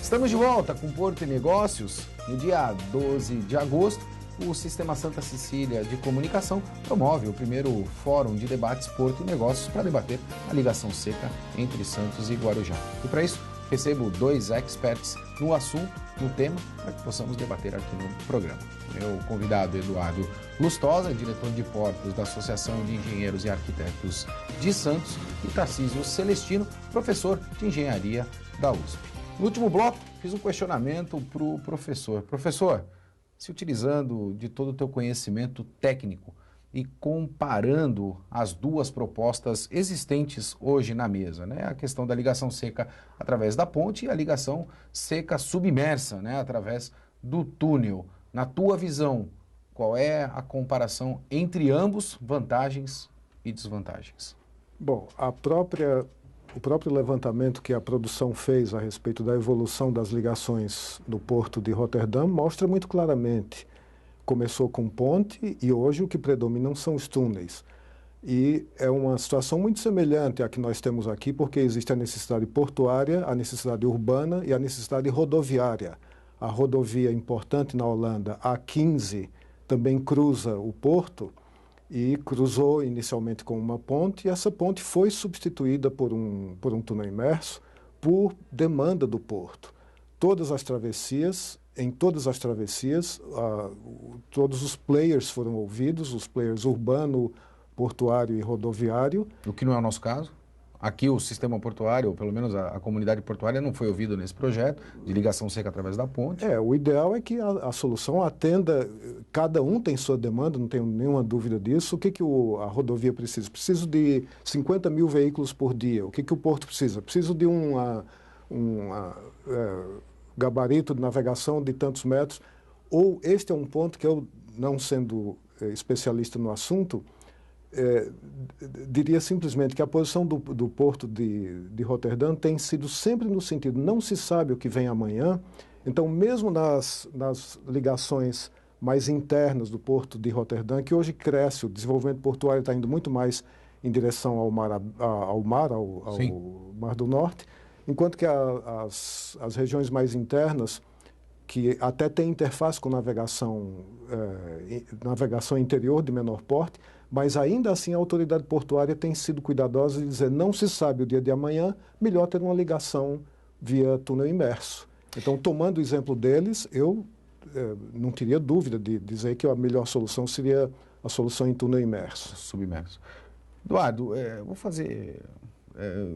Estamos de volta com Porto e Negócios. No dia 12 de agosto, o Sistema Santa Cecília de Comunicação promove o primeiro Fórum de Debates Porto e Negócios para debater a ligação seca entre Santos e Guarujá. E para isso, recebo dois experts no assunto, no tema, para que possamos debater aqui no programa. Meu convidado, Eduardo Lustosa, diretor de portos da Associação de Engenheiros e Arquitetos de Santos, e Tarcísio Celestino, professor de engenharia da USP. No último bloco, fiz um questionamento para o professor. Professor, se utilizando de todo o teu conhecimento técnico e comparando as duas propostas existentes hoje na mesa, né? A questão da ligação seca através da ponte e a ligação seca submersa, né? Através do túnel. Na tua visão, qual é a comparação entre ambos, vantagens e desvantagens? Bom, o próprio levantamento que a produção fez a respeito da evolução das ligações no porto de Roterdã mostra muito claramente. Começou com ponte e hoje o que predominam são os túneis. E é uma situação muito semelhante à que nós temos aqui, porque existe a necessidade portuária, a necessidade urbana e a necessidade rodoviária. A rodovia importante na Holanda, a A15, também cruza o porto e cruzou inicialmente com uma ponte, e essa ponte foi substituída por um túnel imerso por demanda do porto. Em todas as travessias, todos os players foram ouvidos, os players urbano, portuário e rodoviário. O que não é o nosso caso. Aqui o sistema portuário, ou pelo menos a comunidade portuária, não foi ouvido nesse projeto de ligação seca através da ponte. O ideal é que a solução atenda, cada um tem sua demanda, não tenho nenhuma dúvida disso. O que a rodovia precisa? Preciso de 50 mil veículos por dia. O que o porto precisa? Preciso de um gabarito de navegação de tantos metros. Ou este é um ponto que eu, não sendo especialista no assunto, diria simplesmente que a posição do porto de Roterdã tem sido sempre no sentido, não se sabe o que vem amanhã. Então, mesmo nas ligações mais internas do porto de Roterdã, que hoje cresce, o desenvolvimento portuário está indo muito mais em direção ao Mar do Norte, enquanto que as regiões mais internas, que até tem interface com navegação interior de menor porte, mas ainda assim a autoridade portuária tem sido cuidadosa de dizer não se sabe o dia de amanhã, melhor ter uma ligação via túnel imerso. Então, tomando o exemplo deles, eu não teria dúvida de dizer que a melhor solução seria a solução em túnel imerso. Submerso. Eduardo, vou fazer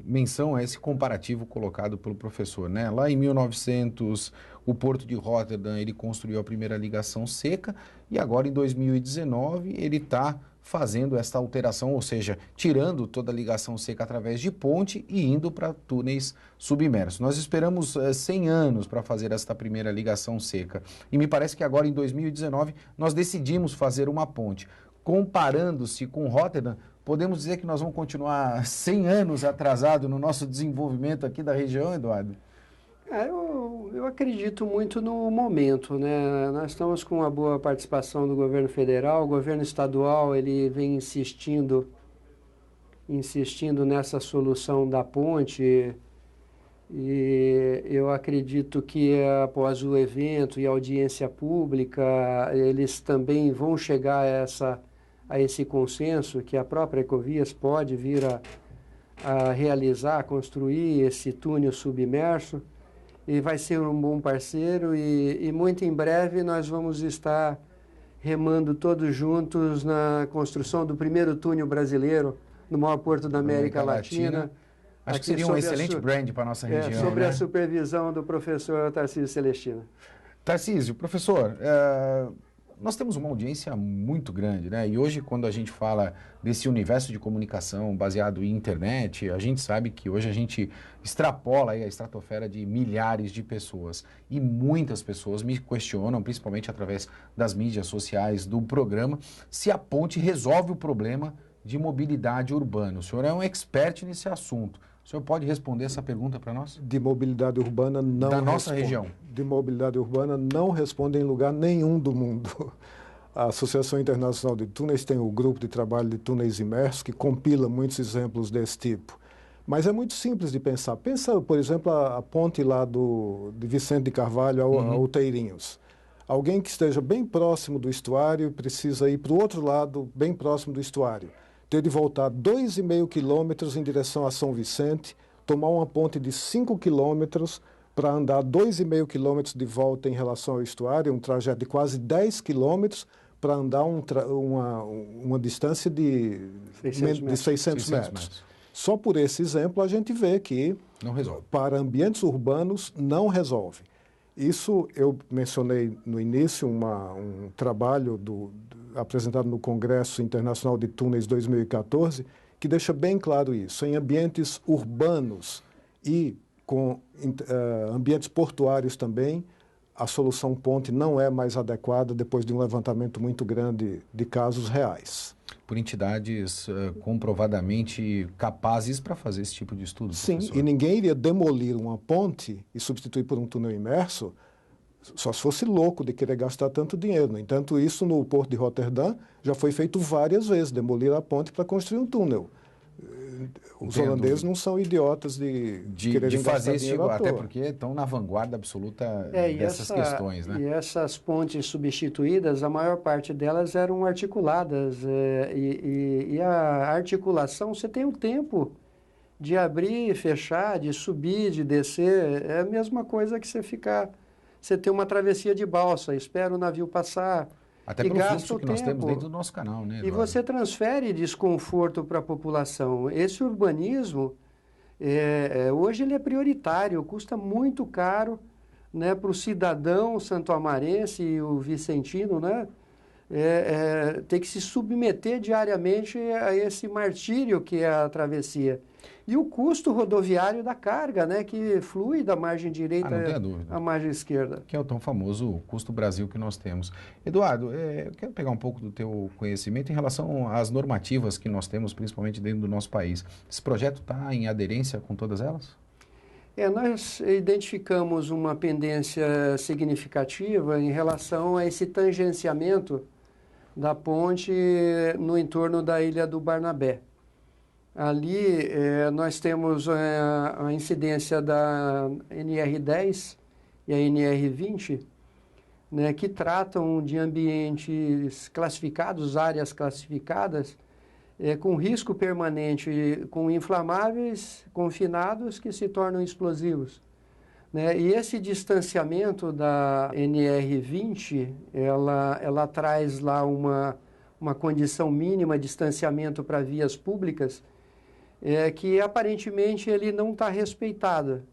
menção a esse comparativo colocado pelo professor, né? Lá em 1900, o Porto de Roterdã, ele construiu a primeira ligação seca e agora em 2019 ele está fazendo esta alteração, ou seja, tirando toda a ligação seca através de ponte e indo para túneis submersos. Nós esperamos 100 anos para fazer esta primeira ligação seca e me parece que agora em 2019 nós decidimos fazer uma ponte. Comparando-se com Roterdã, podemos dizer que nós vamos continuar 100 anos atrasado no nosso desenvolvimento aqui da região, Eduardo? Eu acredito muito no momento, né? Nós estamos com uma boa participação do governo federal, o governo estadual ele vem insistindo nessa solução da ponte, e eu acredito que após o evento e a audiência pública, eles também vão chegar a esse consenso que a própria Ecovias pode vir a realizar, construir esse túnel submerso, e vai ser um bom parceiro, e muito em breve nós vamos estar remando todos juntos na construção do primeiro túnel brasileiro no maior porto da América Latina. Acho que seria um excelente brand para a nossa região. Sobre a supervisão do professor Tarcísio Celestino. Tarcísio, professor, nós temos uma audiência muito grande, né? E hoje, quando a gente fala desse universo de comunicação baseado em internet, a gente sabe que hoje a gente extrapola aí a estratosfera de milhares de pessoas. E muitas pessoas me questionam, principalmente através das mídias sociais do programa, se a ponte resolve o problema de mobilidade urbana. O senhor é um expert nesse assunto. O senhor pode responder essa pergunta para nós? De mobilidade urbana não da nossa região. De mobilidade urbana não responde em lugar nenhum do mundo. A Associação Internacional de Túneis tem o grupo de trabalho de túneis imersos que compila muitos exemplos desse tipo. Mas é muito simples de pensar. Pensa, por exemplo, a ponte lá de Vicente de Carvalho a Outeirinhos. Alguém que esteja bem próximo do estuário precisa ir para o outro lado, bem próximo do estuário. Ter de voltar 2,5 quilômetros em direção a São Vicente, tomar uma ponte de 5 quilômetros para andar 2,5 quilômetros de volta em relação ao estuário, um trajeto de quase 10 quilômetros para andar uma distância de 600 metros. Só por esse exemplo a gente vê que não resolve. Para ambientes urbanos não resolve. Isso eu mencionei no início, um trabalho apresentado no Congresso Internacional de Túneis 2014, que deixa bem claro isso. Em ambientes urbanos e com ambientes portuários também, a solução ponte não é mais adequada depois de um levantamento muito grande de casos reais. Por entidades comprovadamente capazes para fazer esse tipo de estudo, Sim, professor. E ninguém iria demolir uma ponte e substituir por um túnel imerso só se fosse louco de querer gastar tanto dinheiro. No entanto, isso no Porto de Roterdã já foi feito várias vezes, demolir a ponte para construir um túnel. Os holandeses não são idiotas de fazer esse tipo, até porque estão na vanguarda absoluta dessas questões, né? E essas pontes substituídas, a maior parte delas eram articuladas. E a articulação, você tem o tempo de abrir e fechar, de subir, de descer. É a mesma coisa que você ter uma travessia de balsa, espera o navio passar. Até pelo fluxo que nós temos dentro do nosso canal, né, Eduardo? E você transfere desconforto para a população. Esse urbanismo, hoje ele é prioritário, custa muito caro, né, para o cidadão santo-amarense e o vicentino, né, ter que se submeter diariamente a esse martírio que é a travessia. E o custo rodoviário da carga, né, que flui da margem direita à margem esquerda. Que é o tão famoso custo Brasil que nós temos. Eduardo, eu quero pegar um pouco do teu conhecimento em relação às normativas que nós temos, principalmente dentro do nosso país. Esse projeto está em aderência com todas elas? Nós identificamos uma pendência significativa em relação a esse tangenciamento da ponte no entorno da Ilha do Barnabé. Ali nós temos a incidência da NR10 e a NR20, né, que tratam de ambientes classificados, áreas classificadas, com risco permanente, com inflamáveis confinados que se tornam explosivos. Né? E esse distanciamento da NR20, ela traz lá uma condição mínima de distanciamento para vias públicas, que aparentemente ele não está respeitado,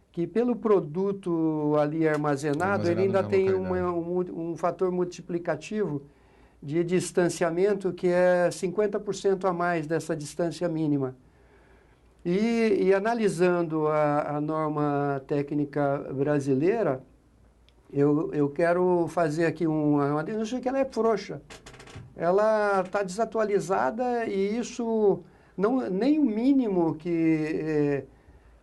que pelo produto ali armazenado ele ainda tem um fator multiplicativo de distanciamento que é 50% a mais dessa distância mínima. E analisando a norma técnica brasileira, eu quero fazer aqui uma denúncia que ela é frouxa. Ela está desatualizada e isso... nem o mínimo que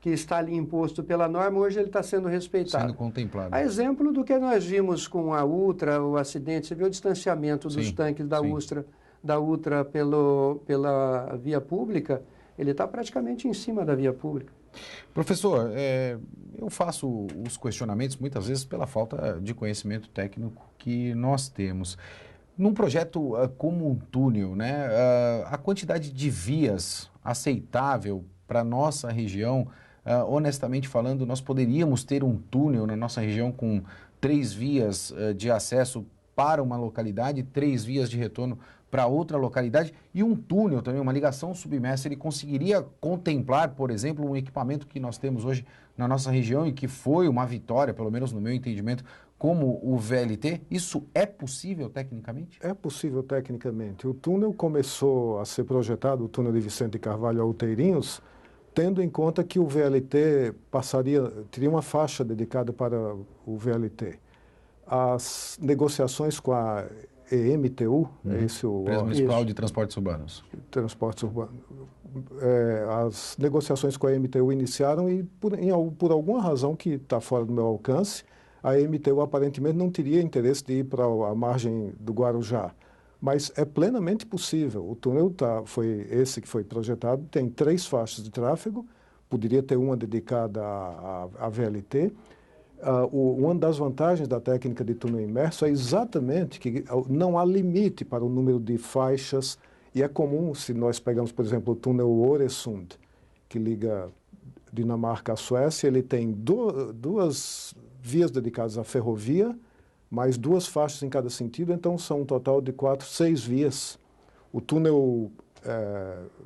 está ali imposto pela norma, hoje ele está sendo respeitado. Sendo contemplado. A exemplo do que nós vimos com a Ultra, o acidente, você viu o distanciamento dos tanques da Ultra pela via pública, ele está praticamente em cima da via pública. Professor, eu faço os questionamentos muitas vezes pela falta de conhecimento técnico que nós temos. Num projeto como um túnel, né, a quantidade de vias aceitável para a nossa região, honestamente falando, nós poderíamos ter um túnel na nossa região com 3 vias de acesso para uma localidade, 3 vias de retorno para outra localidade e um túnel também, uma ligação submersa. Ele conseguiria contemplar, por exemplo, um equipamento que nós temos hoje na nossa região e que foi uma vitória, pelo menos no meu entendimento, como o VLT? Isso é possível tecnicamente? É possível tecnicamente. O túnel começou a ser projetado, o túnel de Vicente de Carvalho a Outeirinhos, tendo em conta que o VLT teria uma faixa dedicada para o VLT. As negociações com a EMTU, Empresa Municipal de Transportes Urbanos. Transportes Urbanos. As negociações com a EMTU iniciaram e, por alguma razão que está fora do meu alcance, a EMTU aparentemente não teria interesse de ir para a margem do Guarujá. Mas é plenamente possível. O túnel foi esse que foi projetado, tem 3 faixas de tráfego, poderia ter uma dedicada à VLT. Uma das vantagens da técnica de túnel imerso é exatamente que não há limite para o número de faixas, e é comum, se nós pegamos, por exemplo, o túnel Øresund, que liga Dinamarca à Suécia, ele tem duas vias dedicadas à ferrovia, mais 2 faixas em cada sentido, então são um total de 6 vias. O túnel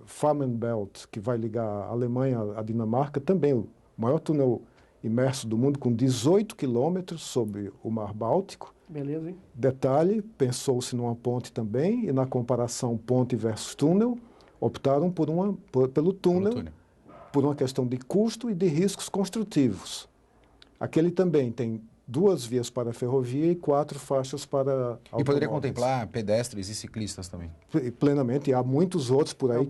Fehmarnbelt, que vai ligar a Alemanha à Dinamarca, também o maior túnel imerso do mundo, com 18 quilômetros sobre o Mar Báltico. Beleza, hein? Detalhe, pensou-se numa ponte também, e na comparação ponte versus túnel, optaram pelo túnel, por uma questão de custo e de riscos construtivos. Aquele também tem 2 vias para a ferrovia e 4 faixas para automóveis. E poderia contemplar pedestres e ciclistas também? Plenamente, e há muitos outros por aí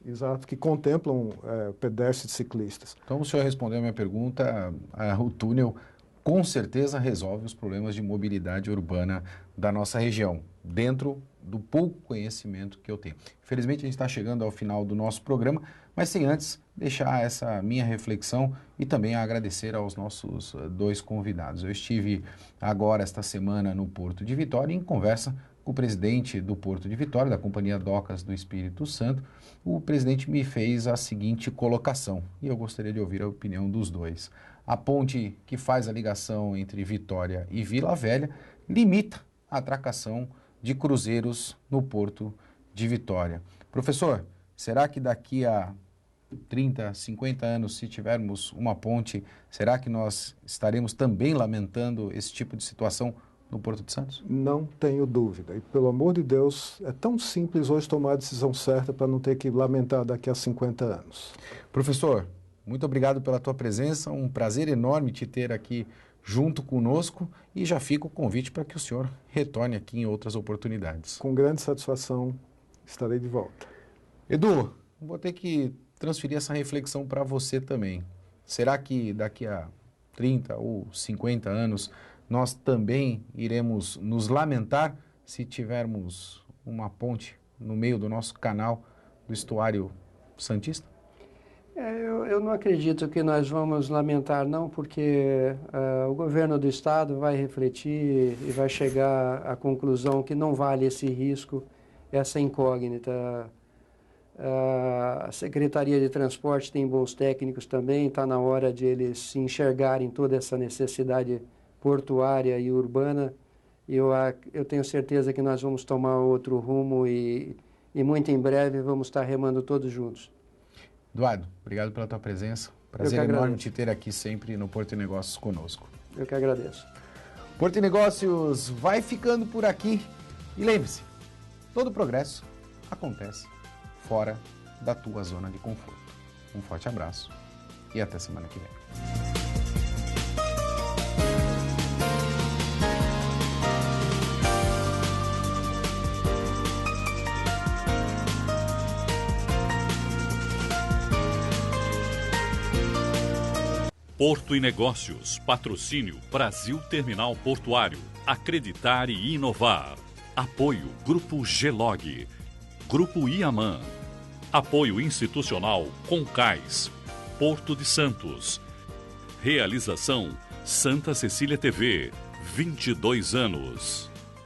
exato, que contemplam pedestres e ciclistas. Então, o senhor respondeu a minha pergunta, o túnel com certeza resolve os problemas de mobilidade urbana da nossa região, dentro do pouco conhecimento que eu tenho. Infelizmente, a gente está chegando ao final do nosso programa, mas sem antes deixar essa minha reflexão e também agradecer aos nossos 2 convidados. Eu estive agora, esta semana, no Porto de Vitória, em conversa com o presidente do Porto de Vitória, da Companhia Docas do Espírito Santo. O presidente me fez a seguinte colocação, e eu gostaria de ouvir a opinião dos dois. A ponte que faz a ligação entre Vitória e Vila Velha limita a atracação de cruzeiros no Porto de Vitória. Professor, será que daqui a 30, 50 anos, se tivermos uma ponte, será que nós estaremos também lamentando esse tipo de situação no Porto de Santos? Não tenho dúvida. E, pelo amor de Deus, é tão simples hoje tomar a decisão certa para não ter que lamentar daqui a 50 anos. Professor, muito obrigado pela tua presença. Um prazer enorme te ter aqui junto conosco e já fica o convite para que o senhor retorne aqui em outras oportunidades. Com grande satisfação, estarei de volta. Edu, vou ter que transferir essa reflexão para você também. Será que daqui a 30 ou 50 anos nós também iremos nos lamentar se tivermos uma ponte no meio do nosso canal do estuário santista? Eu não acredito que nós vamos lamentar, não, porque o governo do estado vai refletir e vai chegar à conclusão que não vale esse risco, essa incógnita. A Secretaria de Transporte tem bons técnicos também, está na hora de eles se enxergarem toda essa necessidade portuária e urbana. Eu tenho certeza que nós vamos tomar outro rumo e muito em breve vamos estar remando todos juntos. Eduardo, obrigado pela tua presença. Prazer enorme te ter aqui sempre no Porto e Negócios conosco. Eu que agradeço. Porto e Negócios vai ficando por aqui. E lembre-se, todo progresso acontece fora da tua zona de conforto. Um forte abraço e até semana que vem. Porto e Negócios, patrocínio Brasil Terminal Portuário, acreditar e inovar. Apoio Grupo Gelog, Grupo Iaman. Apoio institucional Concais, Porto de Santos. Realização Santa Cecília TV, 22 anos.